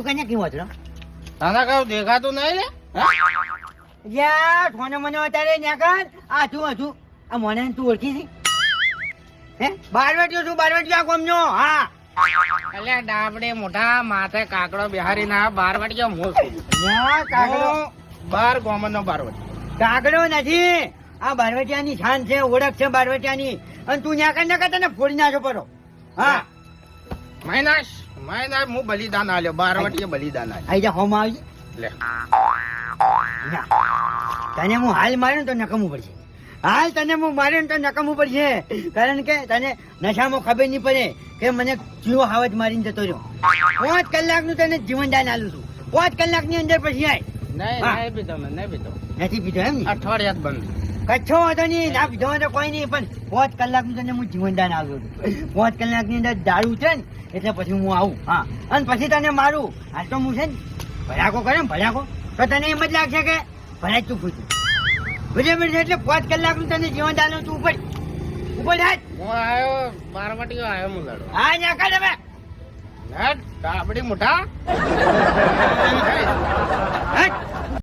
કને કેવું હતું તારા કઈ દેખાતું નહીં લે યાર ફોને મને અત્યારે ન્યા આ તું આ મને તું ઓળખી છે હે બારવટીયો છું બારવટીયો આ કોમનો હા એટલે ડાબડે મોઢા માથે કાકડો બિહારી ના બારવટીયો મોસ ન્યા કાકડો બાર ગોમનો બારવટી કાકડો નથી આ બારવટિયાની શાન છે ઓળખ છે બારવટિયાની અને તું ન્યા કને તને ફોડી નાખો પડો હા મહિનાશ હું બલિદાન આલ્યો બારવટીએ બલિદાન આલ્યો આઈ જા હોમ આવી લે તને હું હાલ માર્યો ને તો નકમવું પડશે હાલ તને હું માર્યો ને તો નકમવું પડશે કારણ કે તને નશામાં ખબર નહીં પડે કે મને જીવો હાવજ મારીને જતો રહ્યો 5 કલાકનું તને જીવનદાન આલું છું 5 કલાકની અંદર પછી આય નહીં પીધો મેં નહીં પીધો નથી પીધો એમ ને અઠવાડિયા બંધ કચ્છો હતો નહીં ના પીધો તો કોઈ નહીં પણ 5 કલાકનું તને હું જીવનદાન આલું છું 5 કલાકની અંદર દારૂ ઉતરે ને એટલે પછી હું આવું હા અને પછી તને મારું હાલ તો હું છે ને ભડાકો કરે ને ભડાકો તો તને એમ જ લાગશે કે ભલે તું પૂછું બરાબર છે એટલે 5 કલાકનું તને જીવનદાન તું ઉપર હાથ હું આવ્યો બારવટીયો આવ્યો હું લડો હા ન્યા કાઢ હવે ડાબડી મોઢા હટ